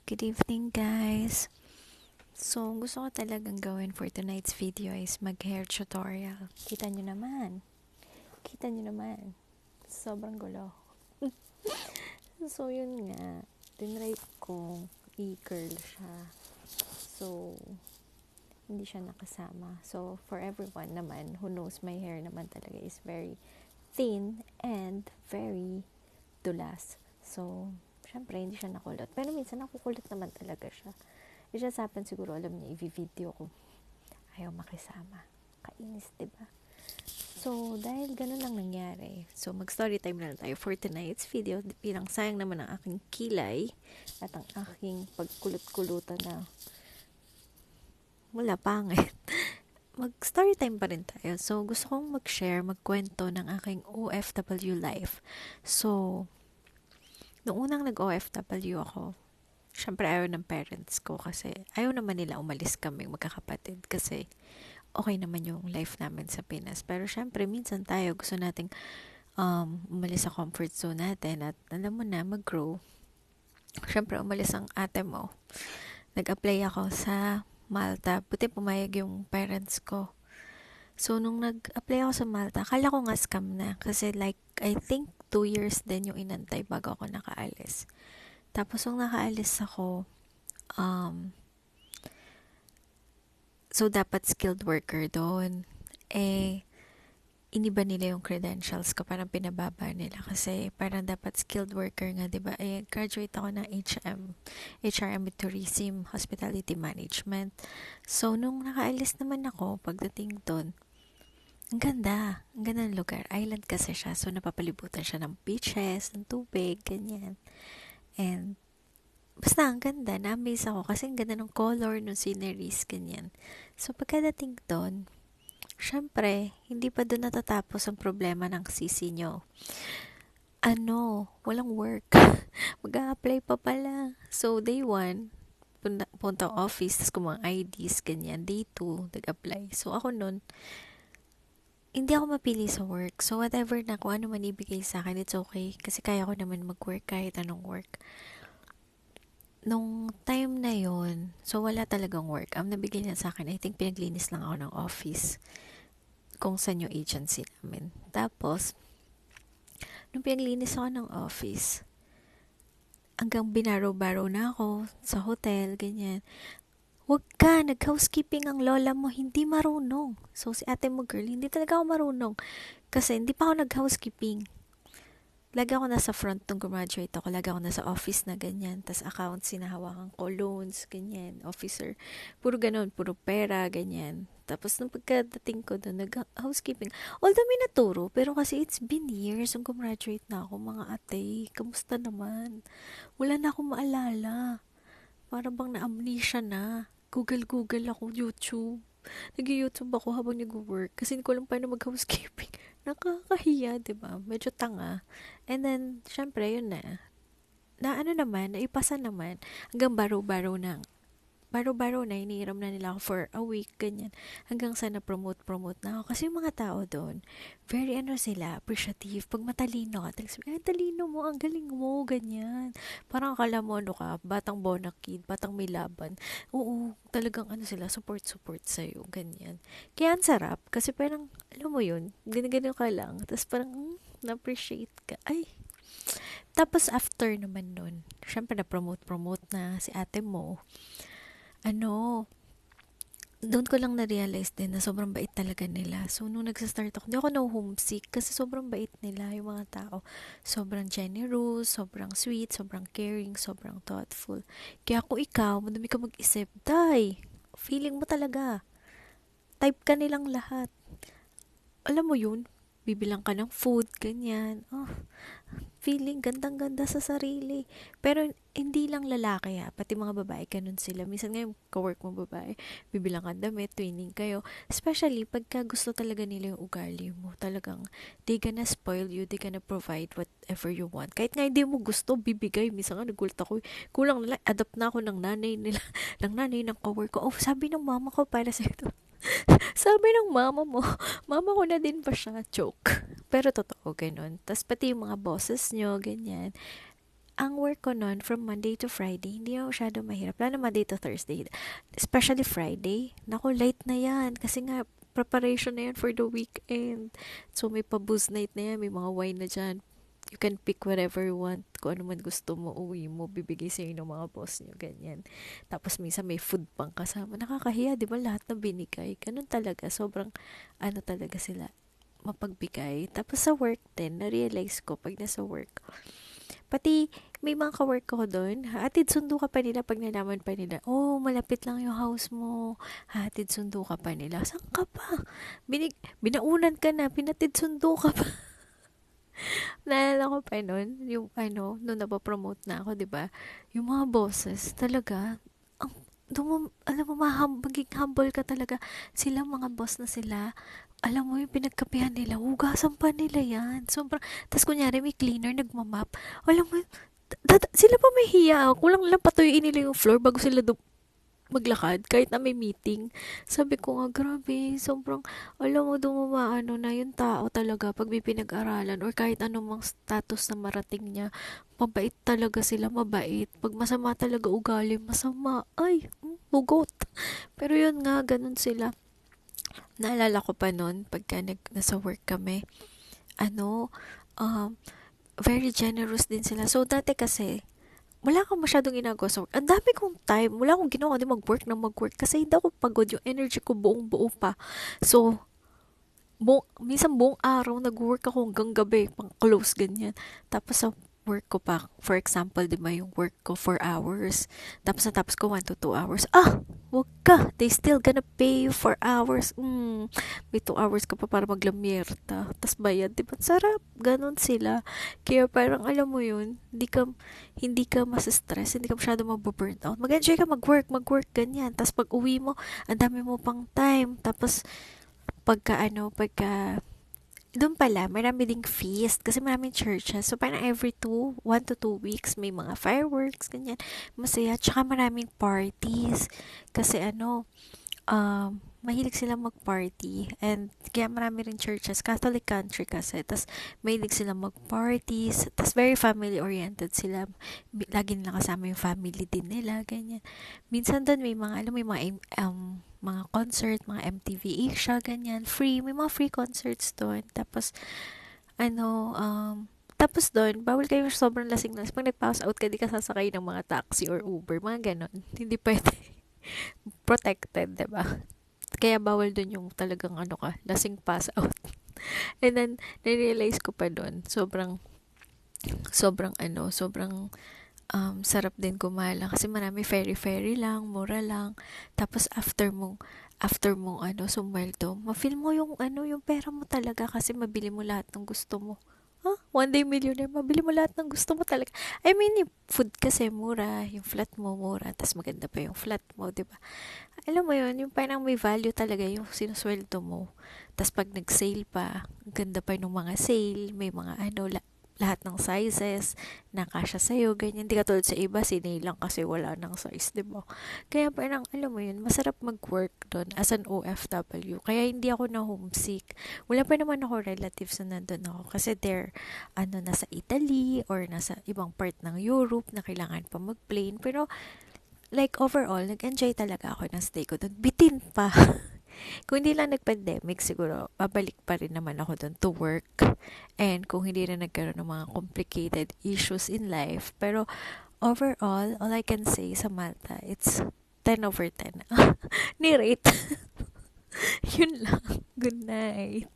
Good evening guys. So, gusto ko talagang gawin for tonight's video is mag-hair tutorial. Kita nyo naman. Kita nyo naman. Sobrang gulo. So, yun nga. Tinry ko i-curl siya. So, hindi siya nakasama. So, for everyone naman who knows my hair naman talaga is very thin and very dulas. So, syempre, hindi siya nakulot. Pero minsan nakukulot naman talaga siya. It just happened siguro, alam niya, i-video ko. Ayaw makisama. Kainis, diba? So, dahil ganun lang nangyari, so mag-story time na lang tayo for tonight's video. Bilang sayang naman ang aking kilay at ang aking pagkulot-kulutan na wala pangit. Mag-story time pa rin tayo. So, gusto kong mag-share, magkwento ng aking OFW life. So, noong unang nag-OFW ako, syempre ayaw ng parents ko kasi ayaw naman nila umalis kami magkakapatid kasi okay naman yung life namin sa Pinas. Pero syempre minsan tayo gusto nating umalis sa comfort zone natin at alam mo na mag-grow. Syempre umalis ang ate mo. Nag-apply ako sa Malta. Buti pumayag yung parents ko. So nung nag-apply ako sa Malta, akala ko nga scam na kasi like I think 2 years din yung inantay bago ako nakaalis. Tapos, nung nakaalis ako, so, dapat skilled worker doon. Iniba nila yung credentials ko. Parang pinababa nila. Kasi, parang dapat skilled worker nga, diba? Graduate ako ng HRM with Tourism, Hospitality Management. So, nung nakaalis naman ako, pagdating doon, ang ganda. Ang ganda ng lugar. Island kasi siya. So, napapalibutan siya ng beaches, ng tubig, ganyan. And, basta ang ganda, na-amaze ako kasi ang ganda ng color, ng sceneries, ganyan. So, pagkadating doon, syempre, hindi pa doon natatapos ang problema ng sisi nyo. Walang work. Mag-a-apply pa pala. So, day 1, punta office, tapos kumang IDs, ganyan. Day 2, nag-apply. So, ako noon, hindi ako mapili sa work. So, whatever na kung ano man ibigay sa akin, it's okay. Kasi kaya ko naman mag-work kahit anong work. Nung time na yon, so wala talagang work. Ang nabigay niya sa akin, I think pinaglinis lang ako ng office kung saan yung agency namin. Tapos, nung pinaglinis ako ng office, hanggang binaro-baro na ako sa hotel, ganyan. Wag ka, nag-housekeeping ang lola mo, hindi marunong. So, si ate mo girl, hindi talaga ako marunong. Kasi hindi pa ako nag-housekeeping. Lagi ako nasa front nung graduate ako. Lagi ako nasa office na ganyan. Tas accounts, sinahawakan ko, loans, ganyan, officer. Puro ganun, puro pera, ganyan. Tapos nung pagkadating ko doon, nag-housekeeping. Although may naturo, pero kasi it's been years nung graduate na ako, mga ate. Kamusta naman? Wala na akong maalala. Para bang na-amnesia na. Google ako, YouTube. Nag-YouTube ako habang nag-work kasi hindi ko alam paano mag-housekeeping. Nakakahiya, diba? Medyo tanga. And then, syempre, yun na. Naipasa naman. Hanggang baro-baro na, iniiram na nila ako for a week, ganyan. Hanggang sa na-promote na ako. Kasi yung mga tao doon, very sila, appreciative. Pag matalino ka, talagang sabi, talino mo, ang galing mo, ganyan. Parang akala mo, batang bonakid, batang may laban. Oo, talagang sila, support sa'yo, ganyan. Kaya ang sarap, kasi parang, alam mo yun, ganyan ka lang. Tapos parang, na-appreciate ka. Ay, tapos after naman nun, syempre na-promote na si ate mo. Doon ko lang na-realize din na sobrang bait talaga nila. So, nung nagsa-start ako, hindi ako na-homesick kasi sobrang bait nila yung mga tao. Sobrang generous, sobrang sweet, sobrang caring, sobrang thoughtful. Kaya kung ikaw, madami ka mag-isip, feeling mo talaga. Type ka nilang lahat. Alam mo yun, bibilang ka ng food, ganyan. Feeling gandang-ganda sa sarili. Pero hindi lang lalaki pati mga babae ganun sila. Minsan nga yung kawork mo babae, bibilang ka damit, twinning kayo. Especially pagka gusto talaga nila yung ugali mo. Talagang they gonna spoil you, they gonna provide whatever you want. Kahit nga hindi mo gusto, bibigay. Minsan nga nagulat ako, kulang na lang, adopt na ako ng nanay nila, ng nanay ng kawork ko. Sabi ng mama ko para sa ito. Sabi ng mama mo, mama ko na din pa siya, joke. Pero totoo, ganun. Tapos pati yung mga bosses nyo, ganyan. ang work ko nun, from Monday to Friday, hindi na masyado mahirap. Lalo na Monday to Thursday. Especially Friday. Naku, late na yan. Kasi nga, preparation na yan for the weekend. So, may pa-booze night na yan. May mga wine na dyan. You can pick whatever you want. Kung ano man gusto mo, uwi mo, bibigay sa'yo ng mga boss nyo, ganyan. Tapos, minsan may food pang kasama. Nakakahiya, di ba? Lahat na binigay. Ganun talaga. Sobrang, talaga sila mapagbigay. Tapos, sa work din, na-realize ko, pag nasa work, pati may mga ka-work ko doon, hatid sundo ka pa nila pag nalaman pa nila, oh, malapit lang yung house mo, hatid sundo ka pa nila. Saan ka pa? Binaunan ka na, pinatid sundo ka pa. Naalala ko pa nun, yung nung napapromote na ako, di ba? Yung mga bosses, talaga, ang, alam mo, maging humble ka talaga. Sila, mga boss na sila, alam mo yung pinagkapihan nila, hugasan pa nila yan. Sobrang, tas kunyari may cleaner, nagmamap. Alam mo, sila pa may hiya. Kulang lang patuyuin nila yung floor bago sila maglakad, kahit na may meeting. Sabi ko nga, grabe, sobrang, alam mo, dumamaan na yung tao talaga pag may pinag-aralan or kahit anumang status na marating niya, mabait talaga sila, mabait. Pag masama talaga ugali, masama. Ay, hugot. Pero yun nga, ganun sila. Naalala ko pa nun, pagka nasa work kami, ano, um, very generous din sila. So, dati kasi, wala akong masyadong ginagawa sa work. Ang dami kong time. Wala akong ginawa kundi mag-work na mag-work. Kasi hindi ako pagod. Yung energy ko buong-buo pa. So, minsan buong araw, nag-work ako hanggang gabi. Pang-close, ganyan. Tapos sa work ko pa, for example, di ba yung work ko 4 hours. Tapos natapos ko 1 to 2 hours. Wag ka. They still gonna pay you for hours. May 2 hours ka pa para maglamierta. Tapos bayad. Di ba? Sarap. Ganon sila. Kaya parang alam mo yun, hindi ka mas-stress, hindi ka masyado mababurn out. Mag-enjoy ka mag-work, ganyan. Tapos pag uwi mo, ang dami mo pang time. Tapos pagka doon pala, marami ding feast kasi maraming churches. So, parang every 1 to 2 weeks, may mga fireworks, ganyan. Masaya. Tsaka maraming parties. Kasi mahilig sila mag-party. And kaya marami rin churches. Catholic country kasi. Tapos, mahilig sila mag-parties. Tapos, very family-oriented sila. Lagi nila kasama yung family din nila. Ganyan. Minsan doon may mga, may mga concert, mga MTV Asia, ganyan. Free. May mga free concerts doon. Tapos, tapos doon, bawal kayo sobrang lasing-lasing. Pag nag-pass out ka, di ka sasakay ng mga taxi or Uber. Mga ganon. Hindi pwede. Protected, diba? Kaya bawal doon yung talagang lasing pass out. And then, na-realize ko pa doon, sobrang sarap din gumala kasi marami ferry lang, mura lang. Tapos after mong sumweldo, ma-feel mo yung pera mo talaga kasi mabili mo lahat ng gusto mo. One day millionaire, mabili mo lahat ng gusto mo talaga. I mean, yung food kasi mura, yung flat mo mura, tas maganda pa yung flat mo, di ba? Alam mo yun, yung parang may value talaga yung sinusweldo mo. Tas pag nag-sale pa, ang ganda pa ng mga sale, may mga lahat ng sizes na kasya sa'yo, ganyan. Di katulad sa iba, sinay lang kasi wala ng size, di ba? Kaya parang, alam mo yun, masarap mag-work doon as an OFW. Kaya hindi ako na homesick. Wala pa naman ako relatives na nandun ako. Kasi they're, nasa Italy or nasa ibang part ng Europe na kailangan pa mag-plane. Pero, like, overall, nag-enjoy talaga ako ng stay ko doon. Bitin pa. Kung hindi lang nag-pandemic, siguro, babalik pa rin naman ako doon to work. And kung hindi na nagkaroon ng mga complicated issues in life. Pero, overall, all I can say sa Malta, it's 10/10. Ni-rate. Yun lang. Good night.